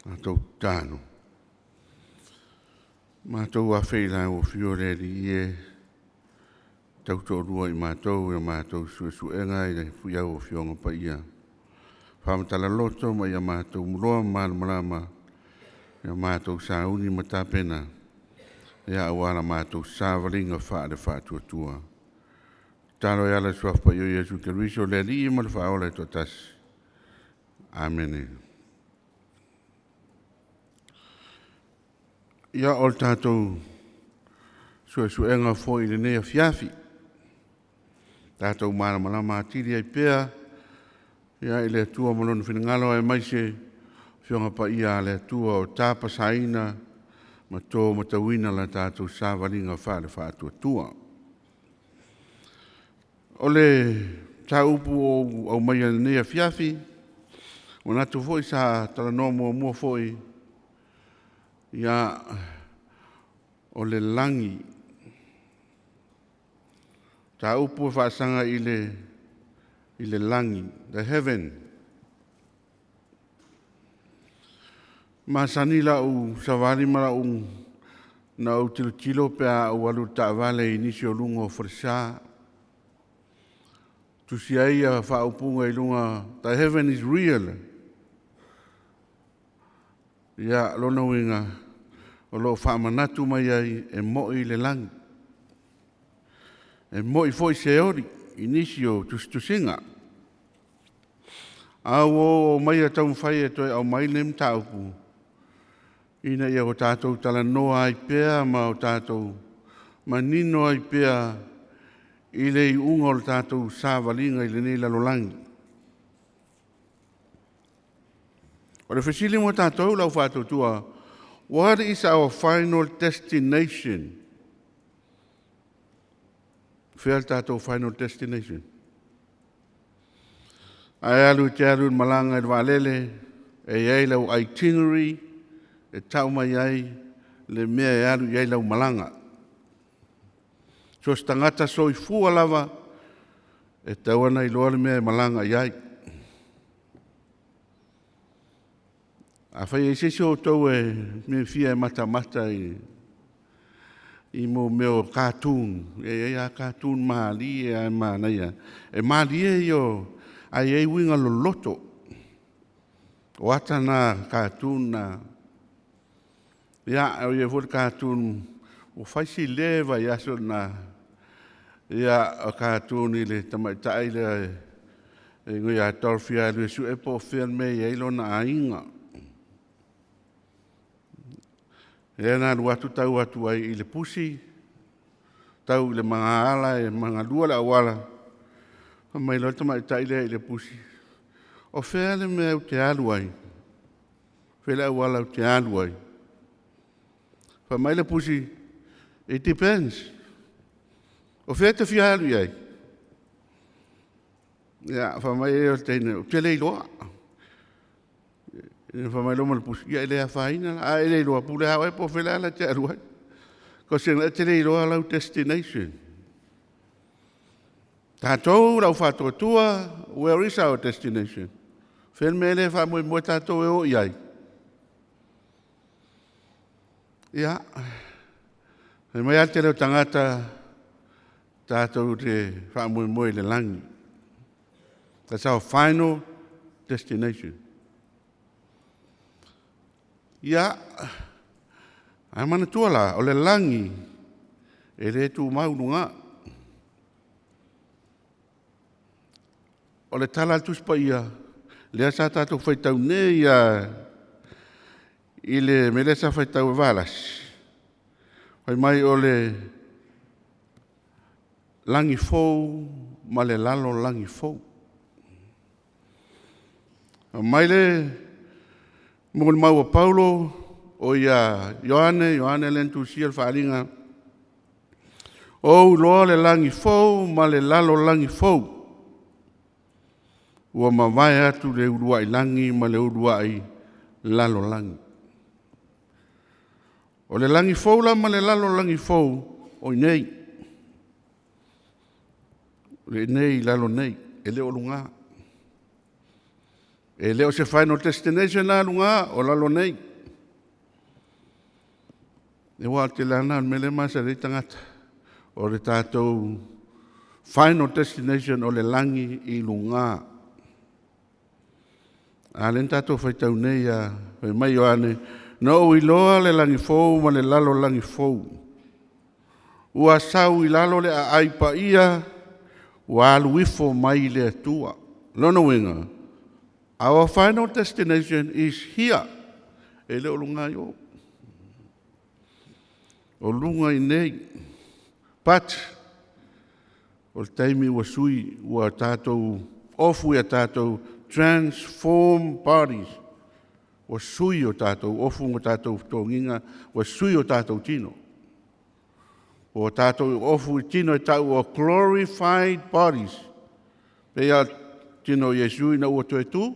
Mātou tāno. Mātou a whēla o whioreri e tautorua I mātou e mātou suenga I rei whia o whionga pa ia. Whamatala loto mai a mātou muroa marama e mātou sauni matapena e a awara mātou sāwaringa whaare whātuatua. Taro e ala suaf pa io Jesu Keriso le li I mal whaola to tas. Amen. Ia o tātou suenga fo I le nea fiafi. Tātou marama tiri ai pēa. Ia I le tua malonu whinangalo e maise whionga pa ia le tua o tāpa saina ma tō matawina la tātou sāwaringa whaare whātuatua. O le tāupu au mai le nea fiafi. O natu foi sa tala no mua foi. Ia o le langi. Ta upu whaasanga I le langi, the heaven. Masani la u savari mara na u tilo pea u alu ta'avale inisi o lunga o frisa. Tusiaia whaupunga I lunga, the heaven is real. Ia lona winga o lo whaamanatu mai ai e moi le langi. E moi foi se ori, inisio tusinga. Au o mai a tau whai e toi au mai lem taupu. Ina ia o tātou tala noa ai pēa ma o tātou manino ai pēa I le unga o tātou sāwalinga I le nei lalolangi. O le whesili mo tātou lau whātou tua, what is our final destination? Whea tātou final destination. Ai alu te alu malanga I walele, e iei lau itinerary, e tau mai ai, le mea e alu iei lau malanga. So stangata soi fua lava, e tauana I loa le mea malanga iei. A whai e sesi o tau e me fia e mata I mo meo cartoon. E a cartoon maali e a maanaia. E maali e yo a e winga lo loto. O ata na cartoon na. Ia o e fwor cartoon. O whaisi leva I aso na. Ia o cartoon I le tamaitai le. E ngui a torfia le su e po whian me I eilo na ainga. E nā ruatu tau atu ai I le pusi, tau le mga ala e mga lua la awala, mai lota mai taile I le pusi. O whea le mea u te alu ai, whea le awala u te alu ai. Wha mai le pusi, it depends. O whea te whia alu ai. Ia, wha mai e o teine, o te leiloa. Fa mai loma le pusi ia ele a faina a ele loa pule ha po fela la te arua ko se na te le loa la destination ta to la fa to tua where is our destination fel mele fa mo ta to e o ia ia e mai ate le tangata ta to te fa mo le langi that's our final destination. Ia, ai mana tuala, o le langi, e le tu maununga. O le tala tuspa ia, le asa tātou whaitau ne ia, I le melesa whaitau valas. Wai mai o le langi fou, ma le lalo langi fou. Mai le, mo le mau a Paulo o ia Ioane lentu sia whaalinga. O loa le langi fou, ma le lalo langi fou. Ua mawai atu le urua I langi, ma le urua I lalo langi. O le langi fou la, ma le lalo langi fou, o nei. Le nei lalo nei, e le olunga. E leo se final destination na lunga o lalo nei. E wa te lana mele masa le tangata. O le tātou final destination o le langi i lunga. A le tātou whaitau nei a mai o ane. No i loa le langi fou ma le lalo langi fou. Ua sau i lalo le a aipa ia. Ua alu ifo mai le atua. Lono winga. Our final destination is here. E leo lunga yo. O lunga i nei. But, o taimi ua sui ua tātou, ofu ia tātou, transform bodies. Ua sui o tātou, ofu o tātou tōnginga, ua sui o tātou tino. O tātou ofu i tino e tau o glorified bodies. Pea tino Yesu ina ua toe tu.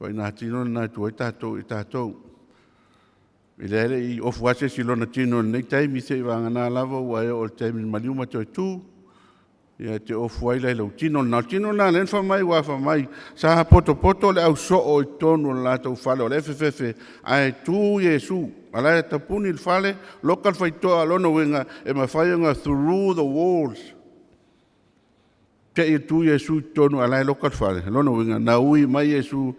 Oi nā tino nā tu i tātou. I lere i ofu ase si lona tino nei taimi se i wangana lava ua e o taimi maliuma toe tu. Ia te ofu ai lai lau tino nā len whamai wa whamai. Sa poto le au so o i tonu la tau whale o le fefe. Ai tu Yesu. Alai tapuni il whale. Lokal whaitoa lono wenga e mawhaianga through the walls. Te i tu Yesu tonu alai lokal whale. Lono wenga na ui mai Yesu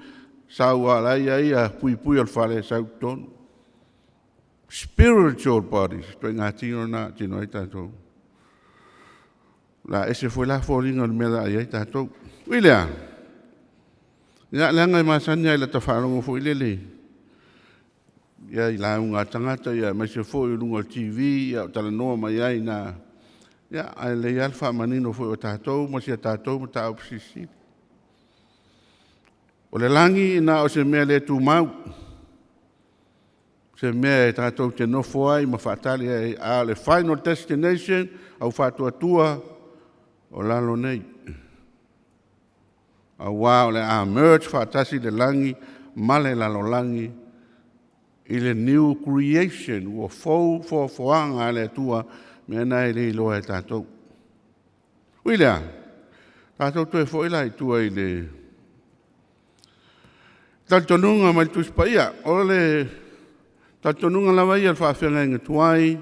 sau alai ai a pui al whale sau tonu. Spiritual bodies. Toi ngā tino nā tino i tātou. La ese foi la foringa me da ai tātou. William. Ia langa i masanya i la tawharongo foi lele. Ia i la unga tangata ia mai se foi lunga TV ia tala noa mai ai na. Ia ai le alfa manino foi o tātou ma sia tātou ma tā opsisi. O le langi na o se mea le tu mau. Se mea tātou te nofo ai ma whaatali ai a le final destination au whātua tua o lalo nei. A wā o le a merge whaatasi le langi male lalo langi i le new creation ua fau foanga le tua mea nai le iloa e tātou. Uilea, tātou tue fo ila i tua i le taltonunga mai tuspa ia. O le taltonunga lawa ia whaafenga inga tuai.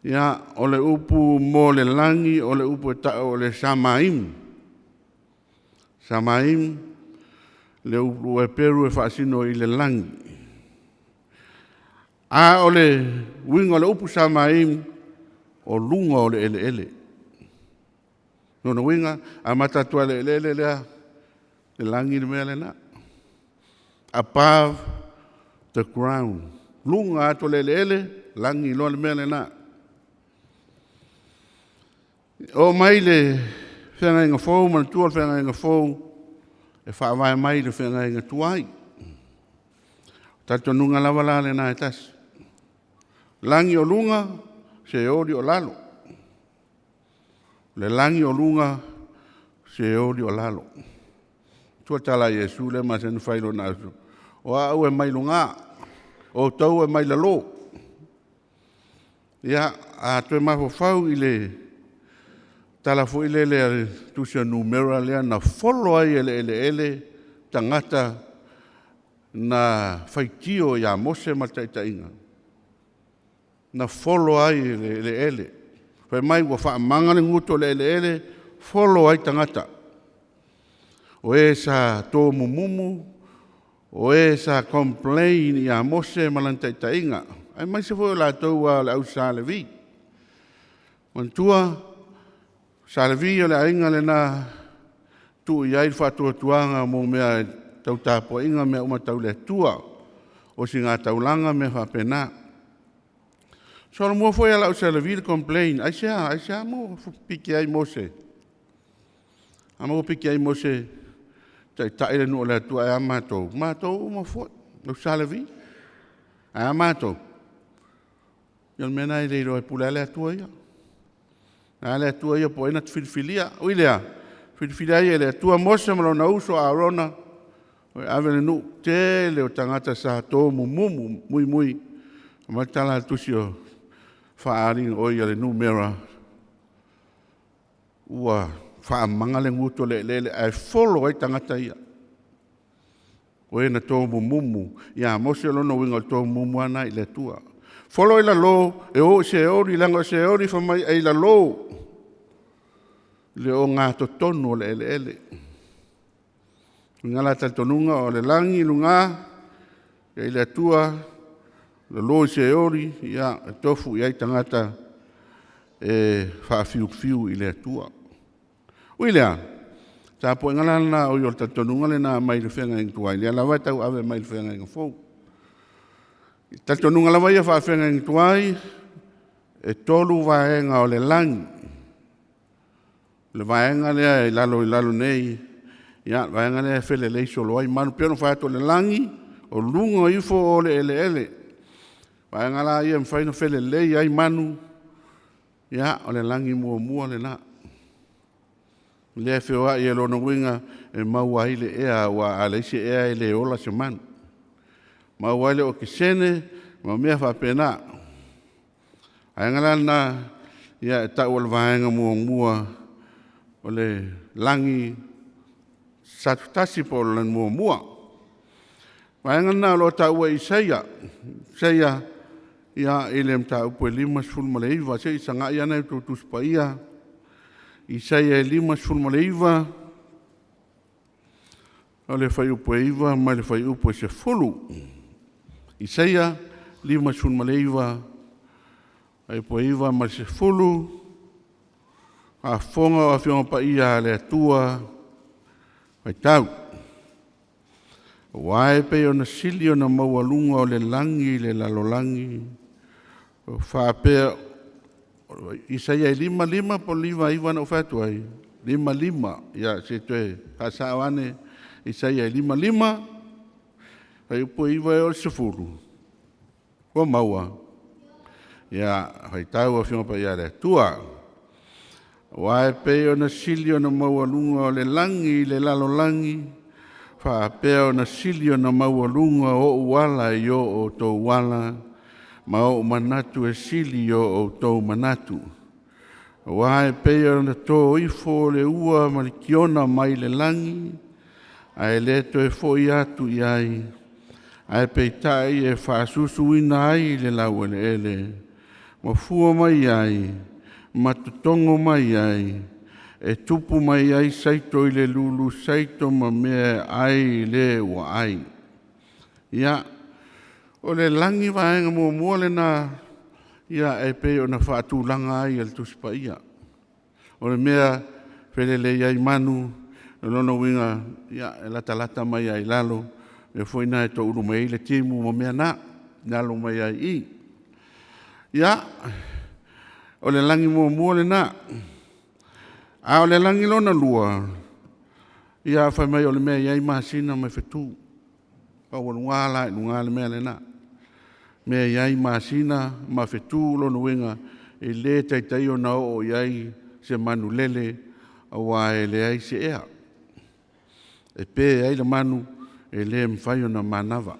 Ia, o le upu mo le langi, o le upu o le samaim. Samaim, le upu e peru e whaasino i le langi. A o le winga o le upu samaim, o lunga o le ele. Nono winga, a matatua le ele lea, le langi le mea le na. Above the ground. Lunga ato le ele, langi lo le mea le na. O mai le whenga inga fōu, mana tua whenga inga fōu, e whaawai mai le whenga inga tuai. Tato nunga lawa la le nā e tas. Langi o lunga, se ori o lalo. Le langi o lunga, se ori o lalo. Tua tala Yesu le ma senu whailo nāsu. O au e mai lunga, o tau e mai lalo. Ia, a tue mafo whau i le tala fo ile le tusia numera le na follow ai ele tangata na faitio ya mose mataitainga na follow ai ele fa mai wa fa mangale nguto le ele follow ai tangata o esa to mumumu o esa complain ya mose malantaitainga ai mai se foi la toa la usale vi mantua Salvia le ainga le na tu iai whatua tuanga mo mea tau tāpua inga mea uma tau le tua o si ngā taulanga me whapena. So mo foi ala o Salvia complain, ai sea mo piki ai Mose. Amo piki ai Mose tai taile no le tua ai amato. Mato mo foi o Salvia. Ai amato. Yon mena i leiro e pula le tua ia. Ale tua ia po ina filfilia uilea filfilia ia tua mosa malo na uso a rona ave no te le tangata sa to mumu mui matala tusio fa ari o ia le numera ua whaamanga le nguto le ai folo ai tangata ia. O e na tō mumu, ia mose lona winga tō mumu ana i le tua. Folo i la lo, e o se ori, langa se ori whamai ai la lo. Le o ngā to tonu o le ele. Ngala tal tonunga o le langi lunga, i le tua, le lo se ori, ia tofu i ai tangata e whaafiu i le tua. Uilea, tā po ngala na o yo tal tonunga le na mai le whenga ing tuai, le alawa tau ave mai le whenga ing fau. Tal tonunga lawa ia whenga ing tuai, e tolu vaenga o le langi. Le vaenga lea i lalo nei, ia vaenga lea whele leiso loai, manu piano whaeto le langi, o lunga ifo o le ele. Vaenga la ia mwhaino whele lei ai manu, ia o le langi mua le na. Lea whioa i e lona winga e maua i le ea wa a leise ea i le ola se manu. Maua i le o kisene, ma mea whapena. Vaenga la na, ia e tau o le vaenga mua, o le langi satutasi po le mua. Vaenga na lo tau e Isaia. Isaia ia i le mta upo e 5:5 se i sanga ia nei tutus pa ia. Isaia e 5:5 o le fai upo e iwa ma le fai upo e se fulu. Isaia 5:5 ai po iwa ma se fulu. A fonga o a whionga pa ia le atua vai tau. Wae pe o na sili o na maualunga o le langi, le lalolangi. O whapea, Isaia 5:5 po liwa iwa na ufatu ai. 5:5, ia se toe pasaawane. Isaia 5:5, ai upo iwa e o le sefuru. Ko maua. Ia, vai tau o a whionga pa ia le atua. Wae pe o na sili o na maualunga o le langi, le lalolangi. Whaapea o na sili o na maualunga o uala i o tō uala. Ma o manatu e sili o tō manatu. Wae pe o na tō ifo le ua ma le kiona mai le langi. Ai le to e fo i atu i ai. Ai pe tai e whaasusu ina ai le lau ele. Ma fua mai ai. Matutongo mai ai, e tupu mai ai saito i le lulu, saito ma mea ai le ua ai. Ia, o le langi vaenga mua le na, ia e pe o na whaatulanga ai al tuspa ia. O le mea whelele iai manu, e lono winga, ia e lata mai ai lalo, e foina e to uru mai le timu ma mea na, nalo mai ai i. Ia, o le langi mua le na. A o le langi lona lua. Ia whai mai o le mea iai masina mai whetu. Pau o lunga le mea le na. Mea iai masina mai whetu lona winga. E le taitai o na o iai se manu lele. A wa e le ai se ea. E pe ai le manu e le mwhai o na manava.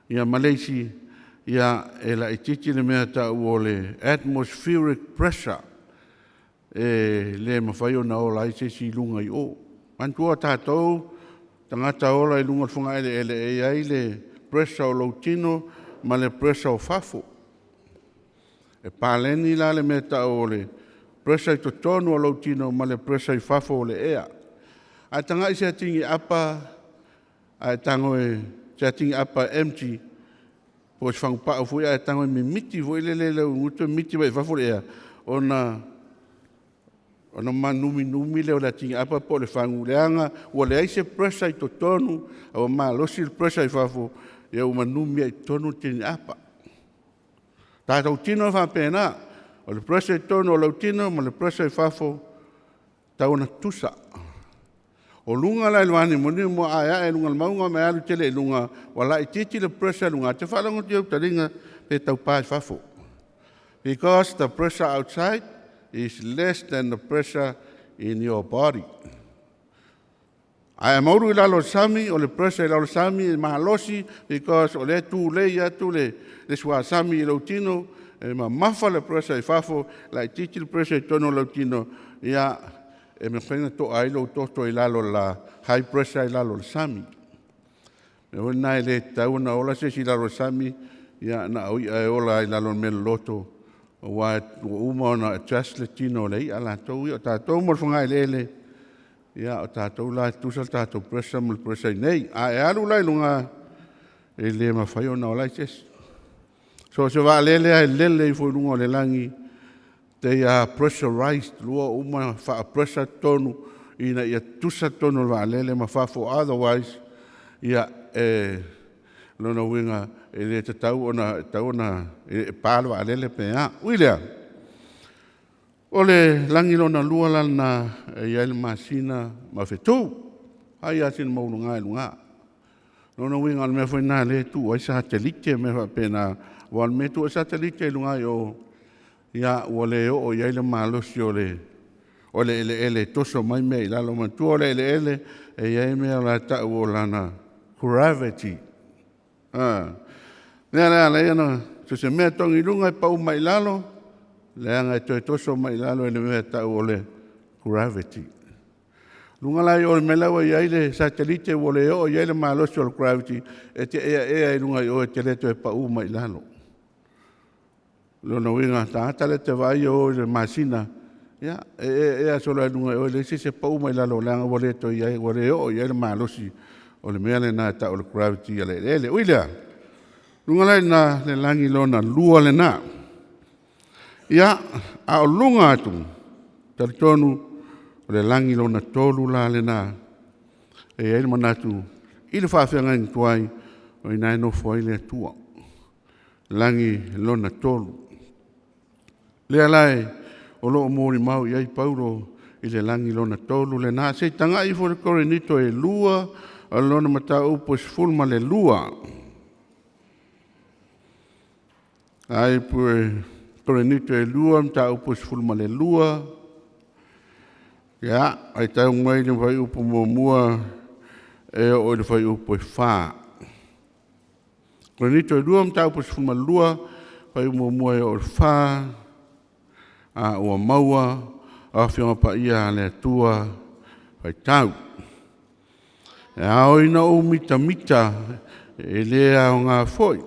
Ia Malaysi. Ia e la ititi le mea tau o le atmospheric pressure e le mawhai o na ola i se si lunga i o. Mantua tātou, tangata ola i lunga whunga ele e ai le pressure o lautino ma le pressure o fafo. E pāleni la le mea tau o le pressure i totonu o lautino ma le pressure i fafo o le ea. A tanga i se atingi apa, a tango e se atingi apa empty, po se whangu pao fui a tango me miti fui le nguto miti vai whafure ea. Ona manumi leo la tinga apa po le whangu leanga. Ua le aise presa i to tonu. Awa maa losi le presa i whafo. Ia o manumi i tonu tinga apa. Tātau tino whapena. O le presa i tonu o lau tino ma le presa i whafo. Tau na tusa. O lunga la luani moni mo aya e lunga maunga me alu tele lunga wala I titi le pressure lunga te whalango te au taringa pe tau pai whafo. Because the pressure outside is less than the pressure in your body. Ai mauru I lalo sami o le pressure I lalo sami e mahalosi because o le tu le ia tu le sua sami I lautino e ma mafa le pressure I whafo la I titi le pressure I tono lautino ia e me whainga to ailo toto i lalo la high pressure i lalo la sami. Me hoi nai le tau na ola se si lalo sami, ia na oi ai ola i lalo me loto, wa uma ona adjust le tino le i ala tau i o tātou morwhanga i lele, ia o tātou la tusal tātou pressure mul pressure i nei, a e alu lai lunga e le mawhai o na ola i tes. So se wa lele ai lele i fo lunga o le langi, they are pressurized, lua uma wha pressure tonu, ina ia tusa tonu wa lele ma fafo, otherwise, ia lona winga e le te tau ona e pālo wa lele pe a. Uilea, o le langi lona lua lana e ia le masina ma whetou, hai asin maununga e lunga. Lona winga al mea whaina le tu, ai satelite me wha pena, wal me tu satelite lunga i o ia ua le o iai le malosi o le ele toso mai mea i lalo mantua o le ele e iai mea la tau o lana gravity. Lea lea ana, so se mea tongi lunga i pau mai lalo, lea ngai toi toso mai lalo e le mea tau o le gravity. Lunga lai o le melaua iai le satelite o le o iai le malosi o le gravity e te ea i lunga i o e te leto e pau mai lalo. Lona winga tata le te vai o le masina ya e solo lunga o le se pau mai la lo langa o le to ia o le o ia le malosi o le mele na ta o le gravity le uila lunga lai na le langi lona lua le na ya a o lunga tu tal tonu le langi lona tolu la le na e ele manatu i le fa fenga in tuai o ina no foi le tua langi lona tolu. Lea lai, o loo mōri mau iai Paulo i le langi lona tolu le nā. Se tanga i fo le korenito e lua, a lona mata upo sfulma le lua. Ai pue korenito e lua, mata upo sfulma le lua. Ia, ai tau ngai le whai upo mua e o le whai upo e whā. Korenito e lua, mata upo sfulma le lua, whai mua e o le whā. A ua maua, a whionga pa ia le tua, pai tau. E a oina o mita e lea o ngā foi.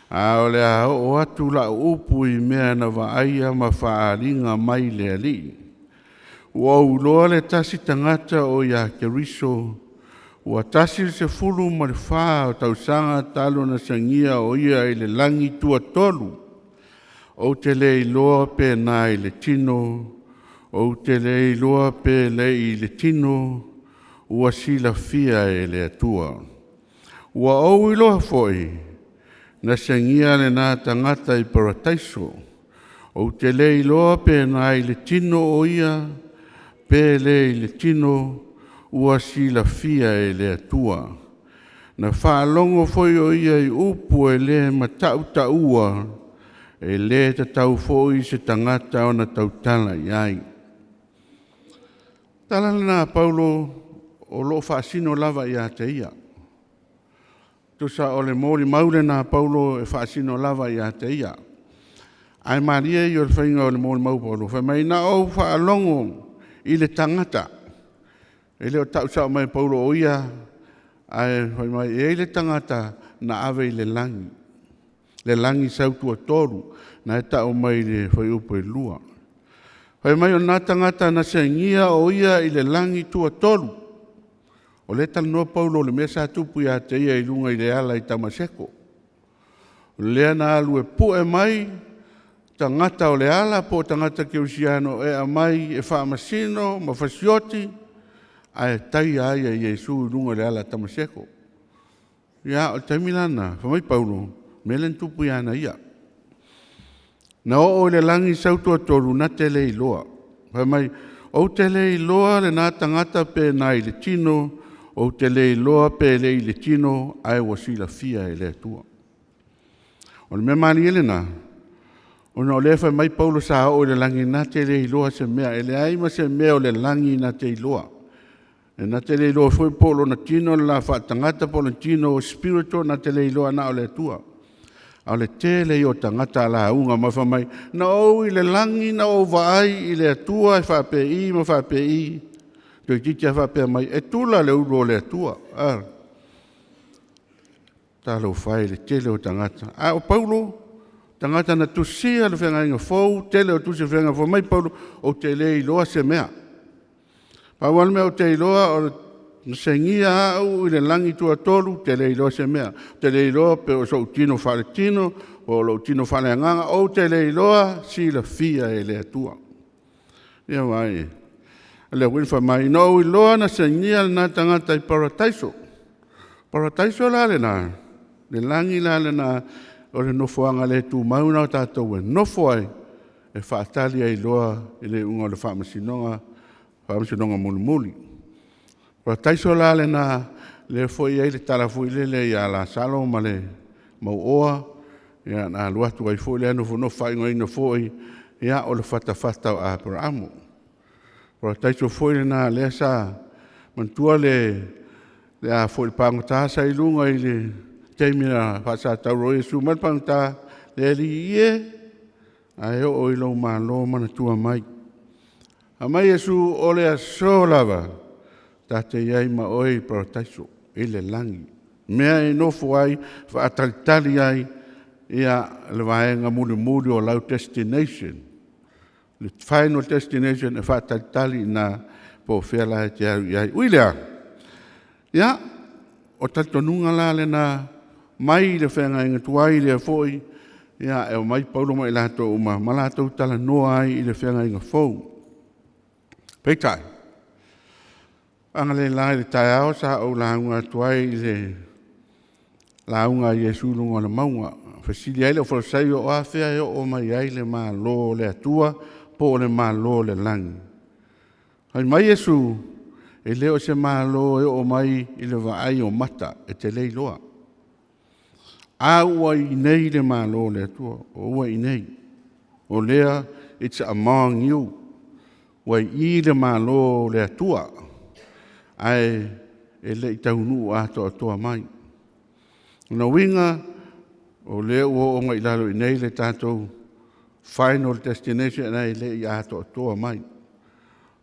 A o le a o atu la upu i mea na wa aia ma whaaringa mai le ali. Ua uloa le tasi tangata o ia keriso, ua tasi se fulu ma le whaa o tausanga talo na sangia o ia i le langi tua tolu. O te lei loa pe nā i le tino, o te lei loa pe lei i le tino, ua sila fia e le atua. Ua au i loa foi, na sangia le nā tangata i parataiso, o te lei loa pe nā i le tino o ia, pe lei i le tino, ua sila fia e le atua. Na whaalongo foi o ia i upu e le matau taua, e le te tau fōi se tangata o na tautala iai. Talana Paulo o lo whaasino lava i a te ia. Tusa o le mōri maure na Paulo e whaasino lava i a te ia. Ai Maria i o le whainga o le mōri mau Paulo. Whai mai na o whaalongo i le tangata. E leo tau sao mai Paulo o ia. Ai whai mai e le tangata na ave i le langi. Le langi sautua toru, na e tau mai le whai upo i lua. Whai mai o nā tangata na se ngia o ia i le langi tua toru. O le talanoa Paulo le mesa tupu i a te ia i lunga i le ala i Tamaseko. Lea na alu e pu e mai, tangata o le ala, po tangata ke usiano e a mai e whaamasino, ma whasioti, a e tai aia i Jesu i lunga i le ala Tamaseko. Ia o taimilana, whai mai Paulo, melen tupu yana ia. Na o le langi sautua toru na te lei loa. Whai mai, o te lei loa le nā tangata pe nā i le tino, o te lei loa pe le i le tino, ai wasila fia e le atua. O le mea mani ele nā, o na o le whai mai Paulo sa o le langi na te lei loa se mea, e le aima se mea o le langi na te loa. E na te lei loa fwoi polo na tino la wha tangata polo tino o spiritual na te lei loa na o le atua. A le tele i o tangata la unga mawhamai, na o i le langi na o vai i le atua e whapei ma whapei. Tui titi a whapea mai, e tula le uro le atua. Talo whai le tele o tangata. O Paulo, tangata na tusia le whenga inga fau, tele o tusia whenga fau mai Paulo, o tele i loa se mea. Paulo mea o te iloa o na sengia au i le langi tua tolu, te le iloa se mea. Te le iloa pe o so tino whare tino, o lo tino whare anganga, o te le iloa si la fia e le atua. Ia mai, le winfa mai, no iloa na sengia na tangata i parataiso. Parataiso la le na, le langi la le na, o le nofoanga le tu mauna o tātou e nofo ai, e whaatali ai iloa i le unga o le whaamasinonga muli. Para taiso la le na le foi ai le talafu le ia la salo ma le mau oa ia na luatu ai foi le anu no fai ngoi no foi ia o le fata a Abraham. Para taiso foi le na le sa mantua le a foi pangta sa i lunga i le temina fasa tau e su mal pangta le ie ai o i lo malo mana tua mai. A mai Yesu o le aso lava tate iai ma oi parataiso, le langi. Mea e nofo ai, whaatalitali ai, ia le vaenga muri o lau destination. Le final destination e whaatalitali na po whiala e te au iai. Uilea, ia, o tatonunga la le na mai le whenga inga tuai le foi, ia e o mai paulo mai lato uma, malato tala noa ai i le whenga inga fou. Peitai. Anga le lai le tai ao sa o launga tuai le launga Yesu lunga le maunga. Fasili ai le whalasai o awhia e o mai ai le maa lo le atua po le maa lo le langi. Hai mai Yesu e leo se maa lo e o mai i le vaai o mata e te lei loa. A ua i nei le maa lo le atua, o ua i nei. O lea, it's among you. Wai i le maa lo le atua. Ai e le taunu a toa mai. Una winga o le o ngai lalo i nei le tātou final destination ai le i a toa mai.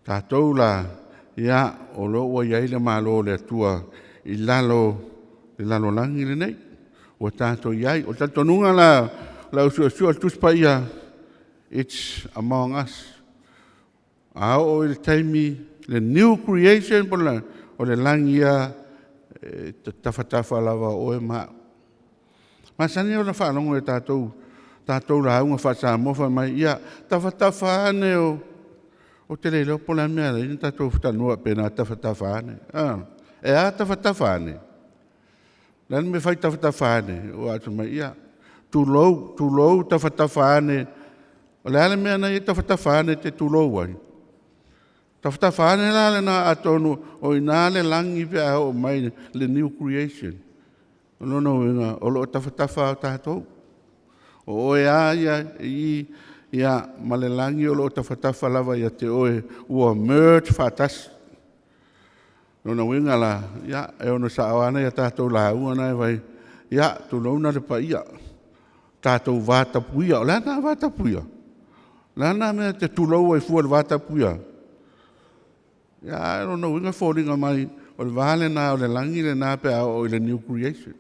Tātou la ia o lo o iai le malo le tua i lalo langi le nei. O tātou iai, o tātou nunga la usua tuspa ia, it's among us. A o il taimi le new creation pula o le langia tawhatafa lava o e maa. Masani o na whanongo e tātou la unga whasa mofa mai ia tawhatafa ane o te leilo pula mea le ina tātou whanua pena tawhatafa ane. E a tawhatafa ane. Lani me whai tawhatafa ane o atu mai ia. Tūlou tawhatafa ane. O le ale mea na i tawhatafa ane te tūlou ai. Tawhata whāne la le na atonu o ina le langi pia o mai le new creation. O lono inga o lo tawhata wha o tātou. O oe a ia ma le langi o lo tawhata wha lava ia te oe ua merge whātasi. Lono inga la ia e ono sa awana ia tātou la uana e vai ia tu launa le pa ia. Tātou vātapuia o lana vātapuia. Lana mea te tulau e fua le vātapuia. Ja, no winga falling mai o le vale na o le langi le na pe o le new creation.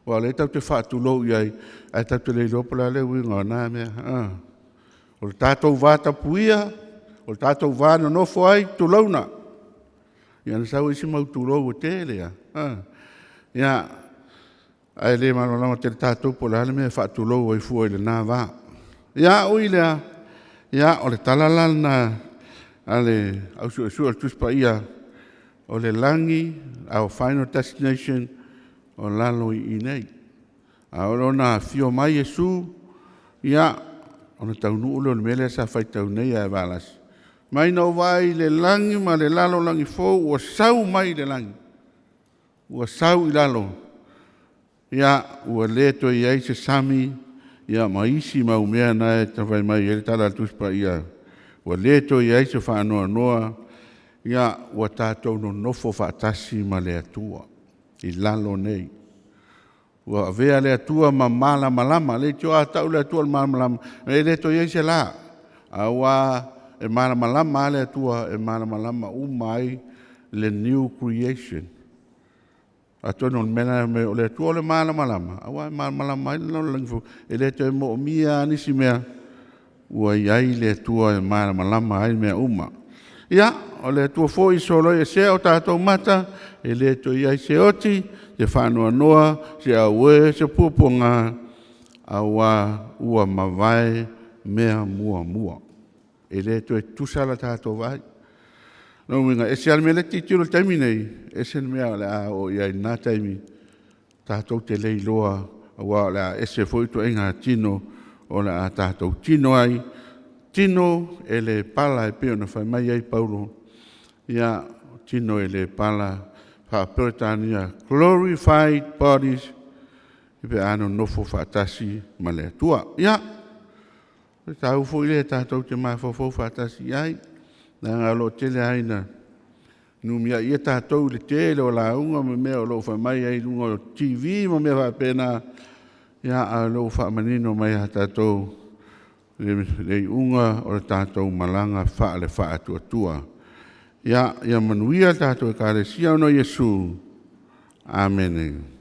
Wa le tau te fatu lo ia ai tau te le lopola le winga na me. O le tatou vata puia, o le tatou vana no foi tu lona. Ia na sau isi mau tu lo o tele ya. Ia ai le malo na te tatou pola le me fatu lo o fu le na va. Ia o ile ia o le talala na ale au su tuspa ia o le langi our final destination o lalo i nei a ona fio mai Yesu ia ona taunu o le mele sa fai tau nei a valas mai no vai le langi ma le lalo langi fo o sau mai le langi o sau i lalo ia o le to ia se sami ia maisi ma umea na e tawai mai ele tala tuspa ia Wa leto ia se whaanoa noa, ia wa tātou no nofo whaatasi ma le atua, i lalo nei. ua vea le atua ma malama le tio atau le atua malama le to ye se la awa e malama le atua e malama umai le new creation atono mena me le atua le malama awa malama no lengfu le to mo mia ni simea ua iai le atua e malama ai me uma ia o le atua foi solo e se o tatou mata e le to iai se oti se whanua noa, se aue, se pupunga, awa ua mawai mea mua. E le to e tusala tātou vai. No winga, e se alme le titiro taimi nei, e se mea le a o iai nā taimi, tātou te lei loa, awa le a e se foi to inga tino, o le a tātou tino ai, tino e le pala e peo na whai mai ai Paulo, ia tino e le pala, Peritania, glorified bodies, ipe ano nofo whaatasi ma le atua. Ia, e tau fo ile tātou te mai fofo whaatasi ai, na ngalo tele aina, numia ia tātou le tele o la unga me mea o lo whamai ai lunga o TV ma mea whapena, ia a lo whamanino mai ha tātou, le unga o le tātou malanga wha le wha atua tua. Ia manuia tātou e kāre sia no Yesu. Amen.